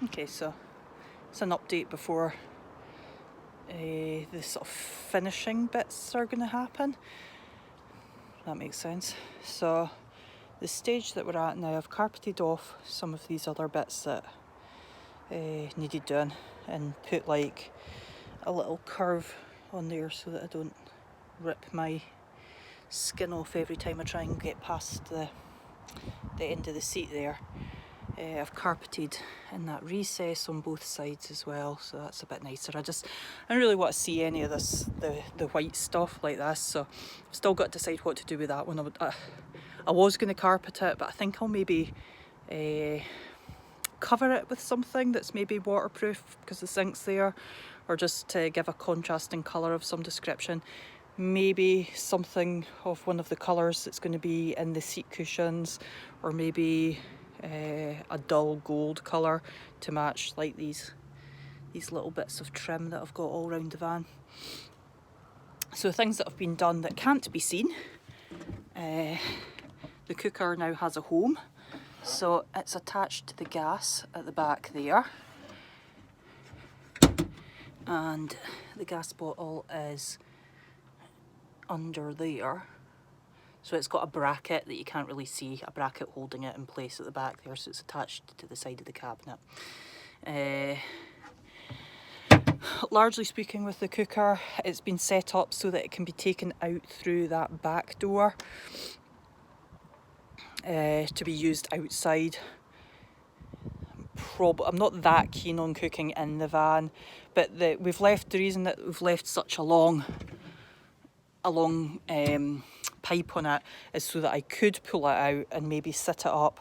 Okay, so it's an update before the sort of finishing bits are going to happen. That makes sense. So the stage that we're at now, I've carpeted off some of these other bits that needed doing and put like a little curve on there so that I don't rip my skin off every time I try and get past the end of the seat there. I've carpeted in that recess on both sides as well, so that's a bit nicer. I don't really want to see any of this, the white stuff like this, so I've still got to decide what to do with that one. I was going to carpet it, but I think I'll maybe cover it with something that's maybe waterproof because the sink's there, or just to give a contrasting colour of some description. Maybe something of one of the colours that's going to be in the seat cushions, or maybe a dull gold colour to match like these little bits of trim that I've got all around the van. So things that have been done that can't be seen. The cooker now has a home, so it's attached to the gas at the back there, and the gas bottle is under there. So it's got a bracket that you can't really see, a bracket holding it in place at the back there, so it's attached to the side of the cabinet. Largely speaking, with the cooker, it's been set up so that it can be taken out through that back door to be used outside. I'm not that keen on cooking in the van, but the reason that we've left such a long pipe on it is so that I could pull it out and maybe sit it up.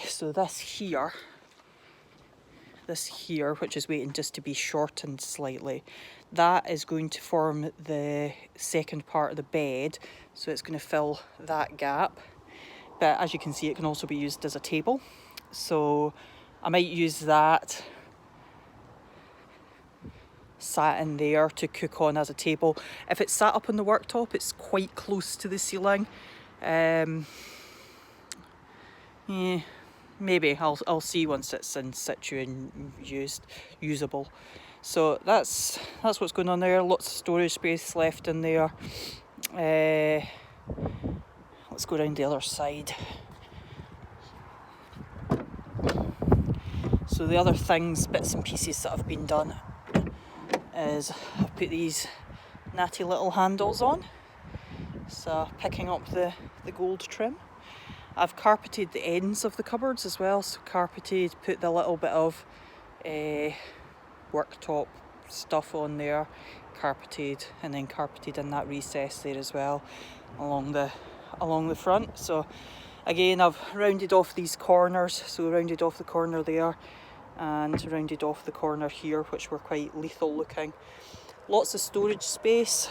So this here, which is waiting just to be shortened slightly, that is going to form the second part of the bed, so it's going to fill that gap. But as you can see, it can also be used as a table, so I might use that sat in there to cook on as a table. If it's sat up on the worktop, it's quite close to the ceiling. Maybe I'll see once it's in situ and usable. So that's what's going on there. Lots of storage space left in there. Let's go around the other side. So the other things, bits and pieces that have been done, is I've put these natty little handles on, so picking up the gold trim. I've carpeted the ends of the cupboards as well, so carpeted, put the little bit of worktop stuff on there, carpeted, and then carpeted in that recess there as well, along the front. So again, I've rounded off these corners, so rounded off the corner there and rounded off the corner here, which were quite lethal looking. Lots of storage space,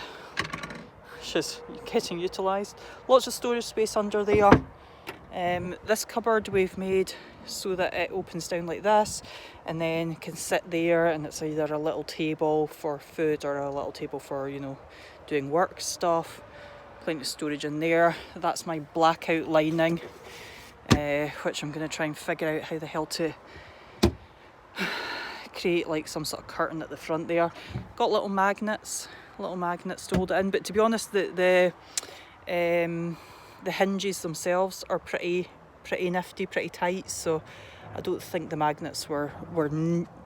which is getting utilised. Lots of storage space under there. This cupboard we've made so that it opens down like this and then can sit there, and it's either a little table for food or a little table for, doing work stuff. Plenty of storage in there. That's my blackout lining, which I'm going to try and figure out how the hell to create like some sort of curtain at the front there. Got little magnets to hold it in, but to be honest, the hinges themselves are pretty nifty, pretty tight, so I don't think the magnets were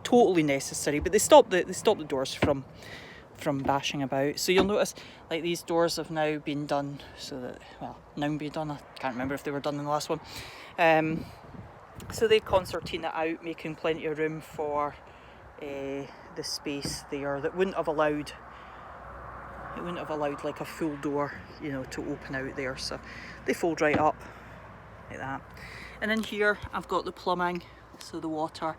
totally necessary, but they stopped the doors from bashing about. So you'll notice like these doors have now been done, so that, now been done, I can't remember if they were done in the last one. So they concertina out, making plenty of room for the space there that wouldn't have allowed like a full door, to open out there. So they fold right up like that. And in here I've got the plumbing, so the water,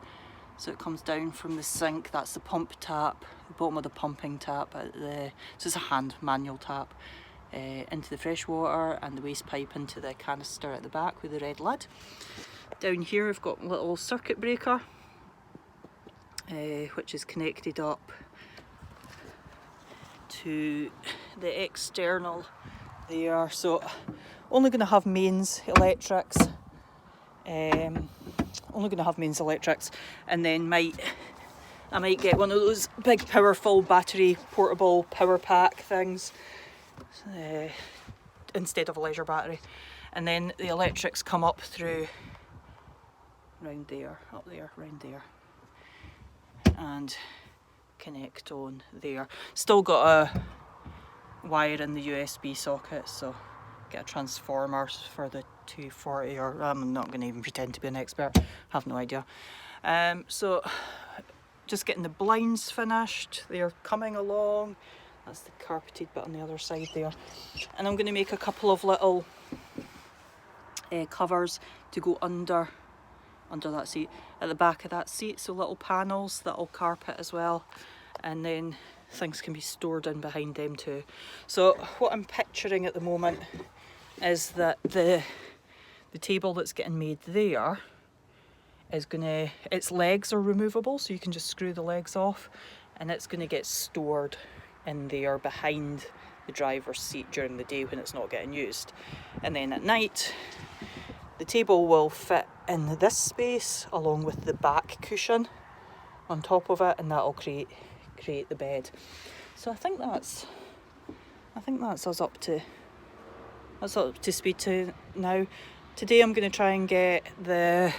so it comes down from the sink. That's the pump tap, the bottom of the pumping tap so it's a hand manual tap, into the fresh water, and the waste pipe into the canister at the back with the red lid. Down here I've got a little circuit breaker, which is connected up to the external there. So only going to have mains, electrics, only only going to have mains electrics, and then I might get one of those big powerful battery portable power pack things instead of a leisure battery. And then the electrics come up through round there, up there, round there, and connect on there. Still got a wire in the USB socket, so get a transformer for the 240, or I'm not going to even pretend to be an expert, have no idea. So just getting the blinds finished, they're coming along. That's the carpeted bit on the other side there. And I'm going to make a couple of little covers to go under that seat, at the back of that seat, so little panels that'll carpet as well, and then things can be stored in behind them too. So what I'm picturing at the moment is that the table that's getting made there is gonna, its legs are removable, so you can just screw the legs off, and it's gonna get stored in there behind the driver's seat during the day when it's not getting used. And then at night, the table will fit in this space along with the back cushion on top of it, and that'll create the bed. So I think that's us up to speed to now. Today I'm going to try and get it's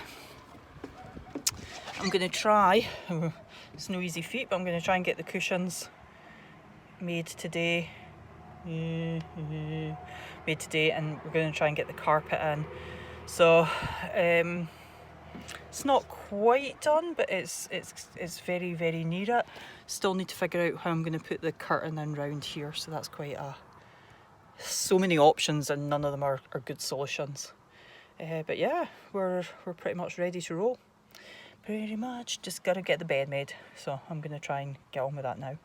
no easy feat, but I'm going to try and get the cushions made today, and we're going to try and get the carpet in. So it's not quite done, but it's very, very near it. Still need to figure out how I'm going to put the curtain in round here, so that's quite so many options, and none of them are good solutions. But yeah, we're pretty much ready to roll. Pretty much just gotta get the bed made, so I'm gonna try and get on with that now.